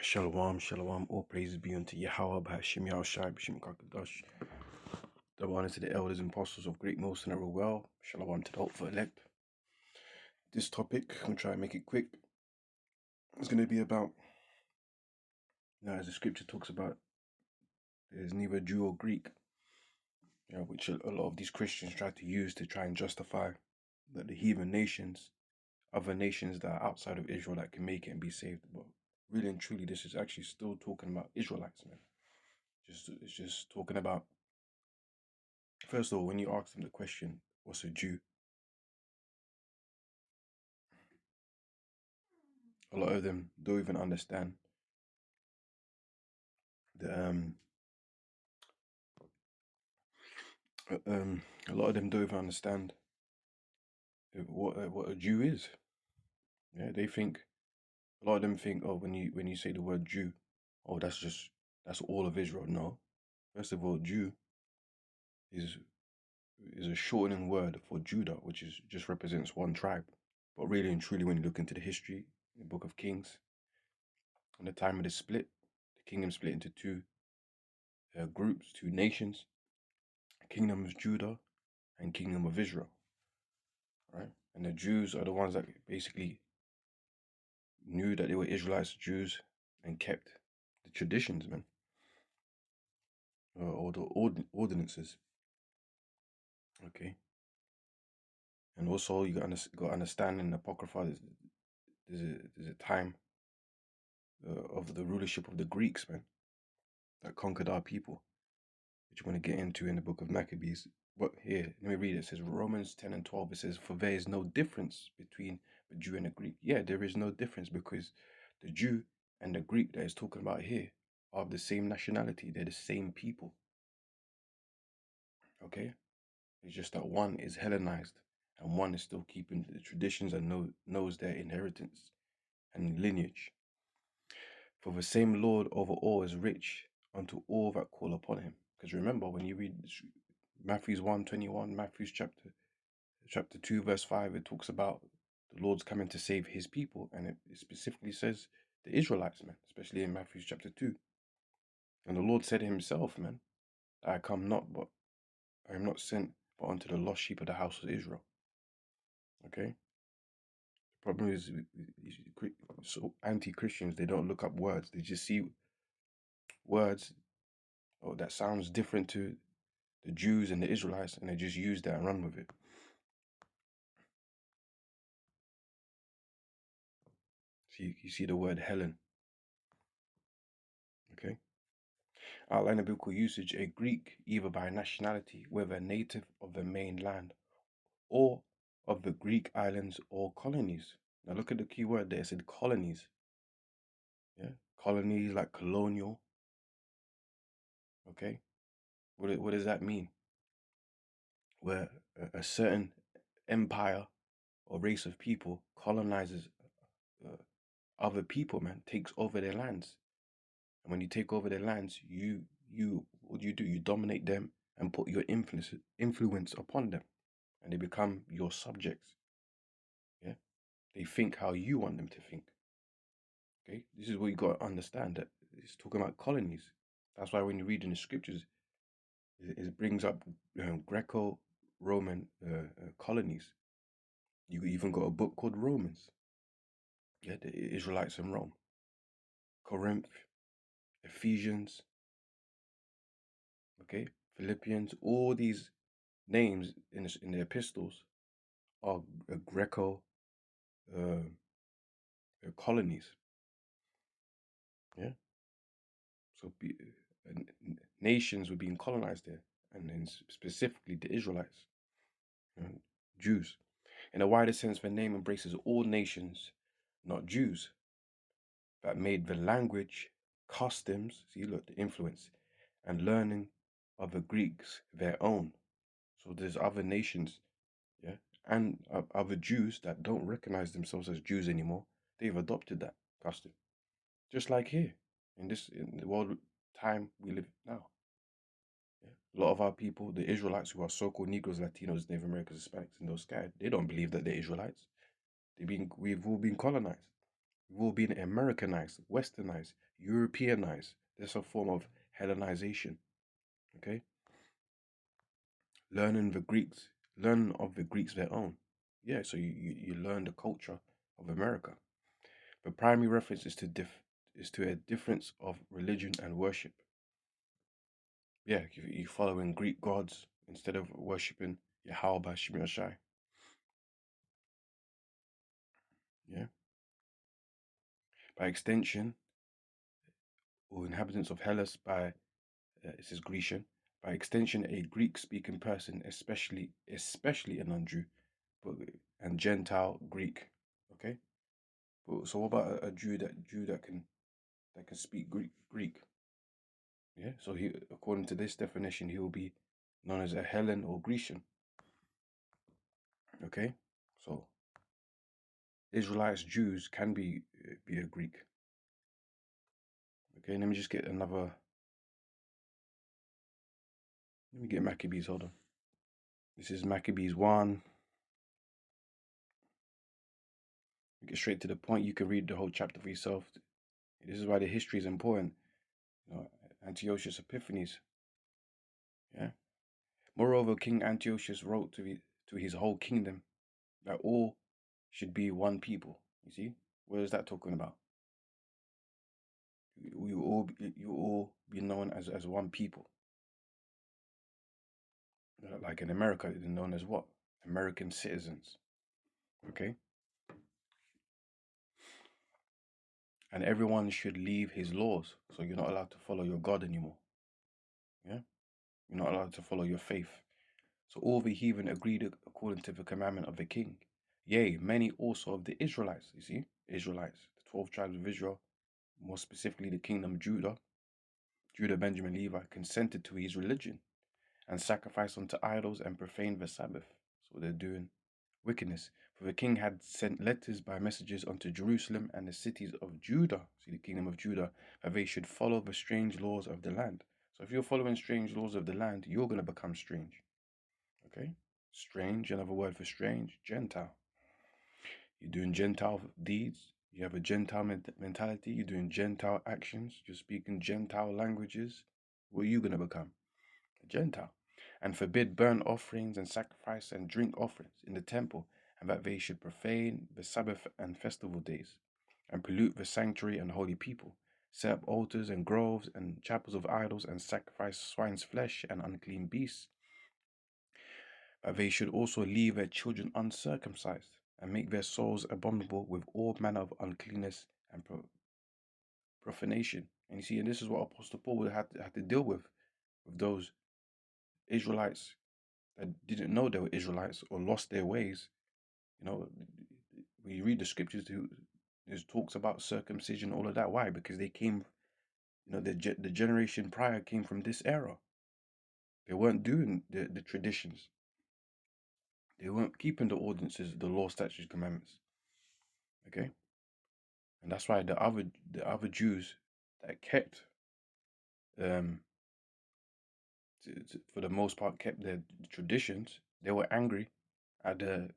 Shalom, shalom, all praises be unto Yahweh, Bashim Yahushai, Bashim Kakadash. Double honor to the elders and apostles of Great Most and Well. Shalom to the hopeful elect. This topic, I'm going to try and make it quick. It's going to be about, as the scripture talks about, there's neither Jew or Greek, which a lot of these Christians try to use to try and justify that the heathen nations, other nations that are outside of Israel that can make it and be saved. But really and truly, this is actually still talking about Israelites, man. It's just talking about, first of all, when you ask them the question, what's a Jew? A lot of them don't even understand the a lot of them don't even understand what a Jew is. Yeah, they think, a lot of them think, oh, when you say the word Jew, oh, that's all of Israel. No, first of all, Jew is a shortening word for Judah, which is just represents one tribe. But really and truly, when you look into the history in the Book of Kings, on the time of the split, the kingdom split into two groups, two nations: Kingdom of Judah and Kingdom of Israel. Right, and the Jews are the ones that basically knew that they were Israelites, Jews, and kept the traditions, man, or the ordinances. Okay, and also you got to understand in the Apocrypha there's a time of the rulership of the Greeks, man, that conquered our people, which we're going to get into in the book of Maccabees. But here, let me read it. It says Romans 10 and 12. It says, "For there is no difference between the Jew and the Greek." Yeah, there is no difference because the Jew and the Greek that is talking about here are of the same nationality. They're the same people. Okay, it's just that one is Hellenized and one is still keeping the traditions and knows their inheritance and lineage. For the same Lord over all is rich unto all that call upon him. Because remember, when you read Matthew 1:21, Matthew chapter 2, verse 5, it talks about the Lord's coming to save his people. And it specifically says the Israelites, man, especially in Matthew chapter 2. And the Lord said himself, man, I come not, but I am not sent, but unto the lost sheep of the house of Israel. Okay? The problem is, so anti-Christians, they don't look up words. They just see words that sounds different to the Jews and the Israelites, and they just use that and run with it. So you see the word Helen. Okay? Outline of biblical usage: a Greek, either by nationality, whether a native of the mainland or of the Greek islands or colonies. Now look at the key word there. It said colonies. Yeah, colonies like colonial. Okay, what does that mean? Where a certain empire or race of people colonizes other people, man, takes over their lands. And when you take over their lands, what do? You dominate them and put your influence upon them, and they become your subjects. Yeah, they think how you want them to think. Okay, this is what you got to understand, that it's talking about colonies. That's why when you read in the scriptures, it brings up Greco-Roman colonies. You even got a book called Romans. Yeah, the Israelites in Rome, Corinth, Ephesians. Okay, Philippians. All these names in the epistles are Greco colonies. Yeah, so nations were being colonized there, and then specifically the Israelites, Jews. In a wider sense, the name embraces all nations, not Jews, that made the language, customs, see, look, the influence, and learning of the Greeks their own. So there's other nations, yeah, and other Jews that don't recognize themselves as Jews anymore. They've adopted that custom, just like here in the world time we live now. Yeah. A lot of our people, the Israelites who are so-called Negroes, Latinos, Native Americans, Hispanics, and those guys, they don't believe that they're Israelites. We've all been colonized. We've all been Americanized, westernized, Europeanized. There's a form of Hellenization. Okay? Learning the Greeks, learn of the Greeks their own. Yeah, so you learn the culture of America. The primary reference is to a difference of religion and worship. Yeah, you following Greek gods instead of worshipping Yahweh Shemir Shai. Yeah. By extension, or inhabitants of Hellas by this is Grecian. By extension, a Greek-speaking person, especially a non-Jew, but and Gentile Greek. Okay. But, so what about a Jew that can speak Greek? Yeah. So he, according to this definition, he will be known as a Hellen or Grecian. Okay. So Israelites, Jews can be a Greek. Okay. Let me just get another. Let me get Maccabees. Hold on. This is Maccabees 1. Get straight to the point. You can read the whole chapter for yourself. This is why the history is important. You know, Antiochus Epiphanes. Yeah. Moreover, King Antiochus wrote to his whole kingdom that all should be one people. You see, what is that talking about? You all be known as one people. Like in America, they're known as what? American citizens. Okay. And everyone should leave his laws. So you're not allowed to follow your God anymore. Yeah. You're not allowed to follow your faith. So all the heathen agreed according to the commandment of the king. Yea, many also of the Israelites, you see, Israelites, the 12 tribes of Israel, more specifically the kingdom of Judah, Benjamin, Levi, consented to his religion and sacrificed unto idols and profaned the Sabbath. So they're doing wickedness. For the king had sent letters by messengers unto Jerusalem and the cities of Judah, see the kingdom of Judah, that they should follow the strange laws of the land. So if you're following strange laws of the land, you're going to become strange. Okay? Strange, another word for strange, Gentile. You're doing Gentile deeds. You have a Gentile mentality. You're doing Gentile actions. You're speaking Gentile languages. What are you going to become? A Gentile. And forbid burnt offerings and sacrifice and drink offerings in the temple, and that they should profane the Sabbath and festival days, and pollute the sanctuary and holy people, set up altars and groves and chapels of idols, and sacrifice swine's flesh and unclean beasts, that they should also leave their children uncircumcised, and make their souls abominable with all manner of uncleanness and profanation. And you see, and this is what Apostle Paul would have to deal with those Israelites that didn't know they were Israelites or lost their ways. You know, when you read the scriptures, there's talks about circumcision, all of that. Why? Because they came, you know, the generation prior came from this era. They weren't doing the traditions. They weren't keeping the ordinances, the law, statutes, commandments. Okay, and that's why the other Jews that kept um for the most part kept their traditions, they were angry at the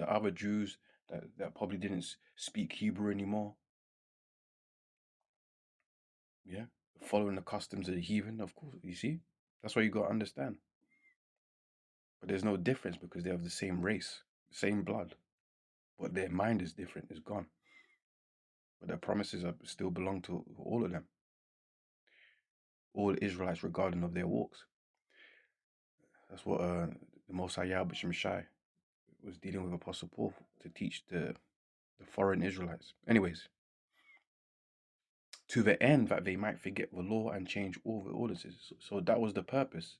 other Jews that probably didn't speak Hebrew anymore. Yeah, following the customs of the heathen, of course. You see, that's why you got to understand. But there's no difference because they have the same race, same blood, but their mind is different. It's gone. But their promises still belong to all of them, all Israelites, regarding of their walks. That's what the Most High Yahweh Shai was dealing with Apostle Paul to teach the foreign Israelites. Anyways, to the end that they might forget the law and change all the ordinances. So that was the purpose,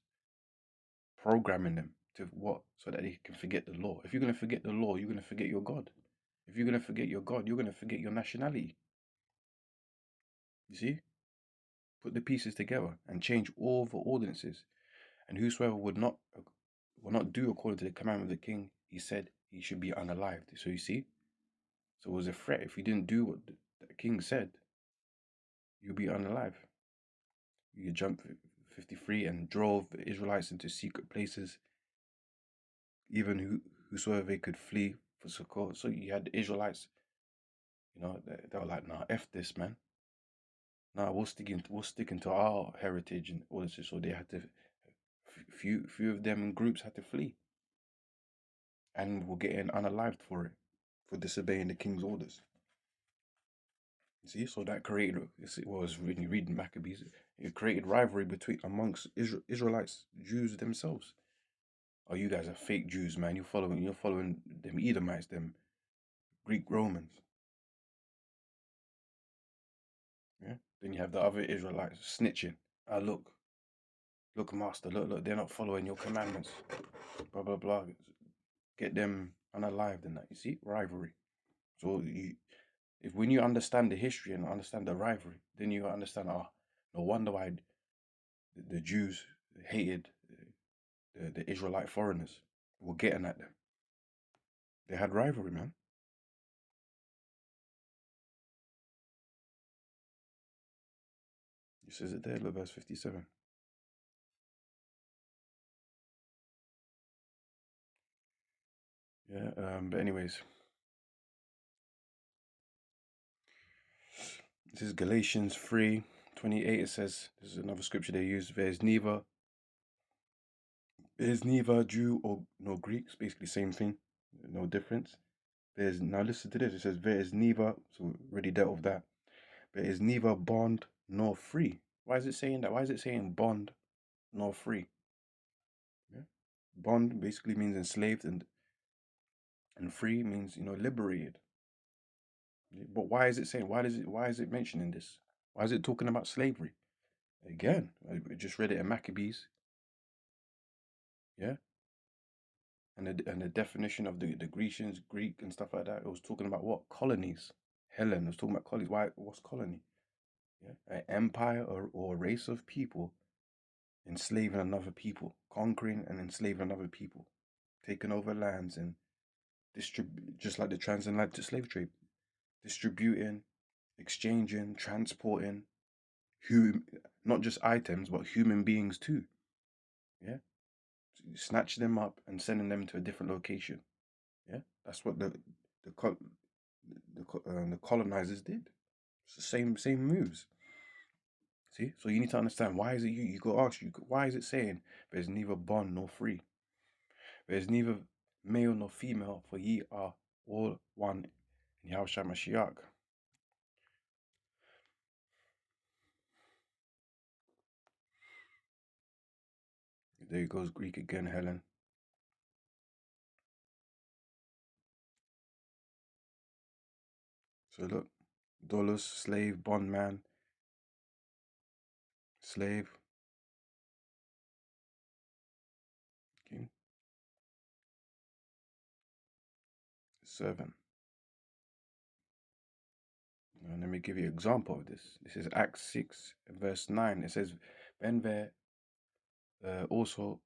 programming them to what? So that they can forget the law. If you're going to forget the law, you're going to forget your God. If you're going to forget your God, you're going to forget your nationality. You see? Put the pieces together and change all the ordinances. And whosoever would not do according to the commandment of the king, he said he should be unalived. So you see? So it was a threat. If you didn't do what the king said, you'll be unalive. You jump 53 and drove the Israelites into secret places, even whosoever they could flee for succor. So you had the Israelites You know, they were like, nah, F this, man. Nah, we're sticking to our heritage and all this. So they had to, few of them in groups had to flee and were getting unalived for it, for disobeying the king's orders. You see, so that created, it was when you read Maccabees, it created rivalry between amongst Israelites, Jews themselves. Oh, you guys are fake Jews, man. You're following them Edomites, them Greek Romans. Yeah. Then you have the other Israelites snitching. Ah, look, master, look, they're not following your commandments. Blah blah blah. Get them unalived and that. You see, rivalry. So if when you understand the history and understand the rivalry, then you understand. No wonder why the Jews hated the Israelite foreigners. Were getting at them. They had rivalry, man. It says it there, look, verse 57. Yeah. But anyways, this is Galatians 3:28. It says, this is another scripture they use. There's neither Jew or nor Greek. It's basically the same thing. No difference. Now listen to this. It says there is neither. So we already dealt with that. There is neither bond nor free. Why is it saying that? Why is it saying bond nor free? Yeah. Bond basically means enslaved, and free means liberated. But why is it saying? Why is it mentioning this? Why is it talking about slavery? Again, I just read it in Maccabees. Yeah. And the definition of the Grecians, Greek and stuff like that, it was talking about what? Colonies. Helen was talking about colonies. Why? What's colony? Yeah, an empire or a race of people enslaving another people, conquering and enslaving another people, taking over lands and distribute, just like the transatlantic slave trade, distributing, exchanging, transporting, hum, not just items but human beings too. Yeah, so you snatch them up and sending them to a different location. Yeah, that's what the the colonizers did. It's the same moves. See, so you need to understand why is it you go ask you why is it saying there's neither bond nor free, there's neither male nor female, for ye are all one in Yahushua Mashiach. There goes Greek again, Helen. So look, dollars, slave, bondman, slave, okay, servant. Now, let me give you an example of this. This is Acts 6, verse 9. It says, Then there also,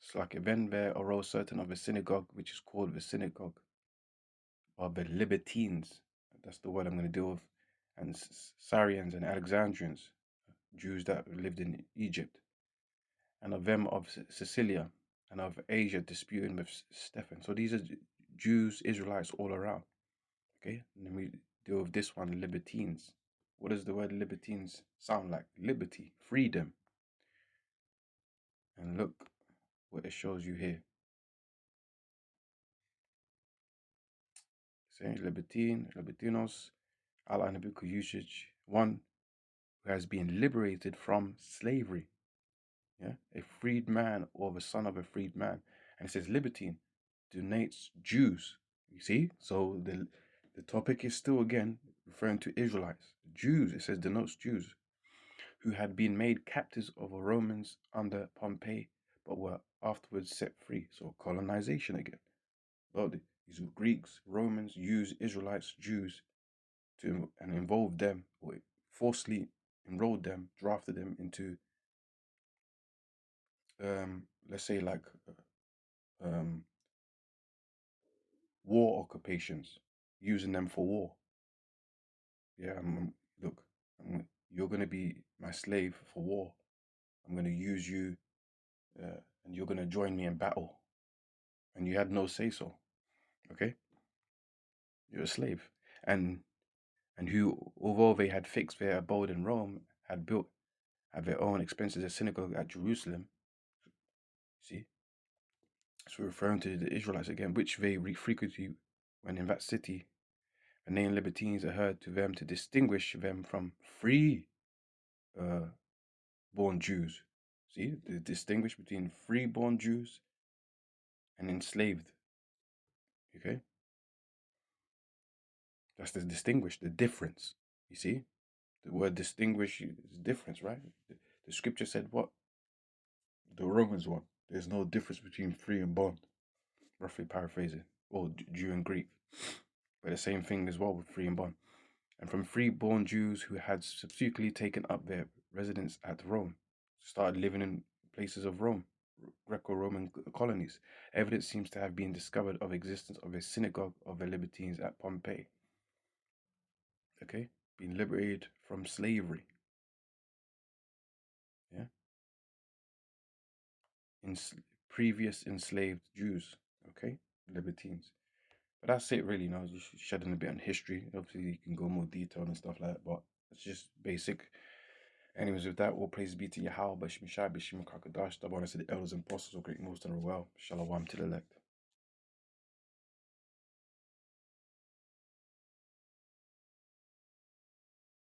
it's like then there arose certain of a synagogue, which is called the synagogue of the Libertines. That's the word I'm going to deal with. And Syrians and Alexandrians, Jews that lived in Egypt, and of them of Sicilia and of Asia disputing with Stephen. So these are Jews, Israelites all around. Okay, and then we deal with this one, libertines. What does the word libertines sound like? Liberty, freedom. And look what it shows you here. Saying libertine, libertinos, al-anabical usage, one who has been liberated from slavery. Yeah, a freed man or the son of a freed man. And it says libertine denotes Jews. You see? So the topic is still again referring to Israelites. Jews, it says denotes Jews who had been made captives of the Romans under Pompey, but were afterwards set free. So colonization again. Well, these Greeks, Romans used Israelites, Jews to and involved them or forcibly enrolled them, drafted them into let's say like um war occupations, using them for war. Yeah, look, you're gonna be my slave for war. I'm gonna use you, and you're gonna join me in battle. And you had no say so. Okay, you're a slave. and who, although they had fixed their abode in Rome, had built at their own expenses a synagogue at Jerusalem. See, so we're referring to the Israelites again, which they frequently, when in that city, the name libertines are heard to them to distinguish them from free born Jews. See, they distinguish between free-born Jews and enslaved. Okay, that's the distinguish, the difference. You see, the word distinguish is difference, right? The scripture said what? The Romans one. There's no difference between free and bond. Roughly paraphrasing, or Jew and Greek, but the same thing as well with free and bond. And from free-born Jews who had subsequently taken up their residence at Rome, started living in places of Rome, Greco-Roman colonies. Evidence seems to have been discovered of existence of a synagogue of the Libertines at Pompeii. Okay, being liberated from slavery. Yeah, in previous enslaved Jews. Okay, Libertines. But that's it, really. Now, just shedding a bit on history. Obviously, you can go more detail and stuff like that, but it's just basic. Anyways, with that, all praise be to Yahweh, Bashim Shai, Bashim Kakadash, the bonus of the elders and apostles, or great most and well. Shalom to the elect.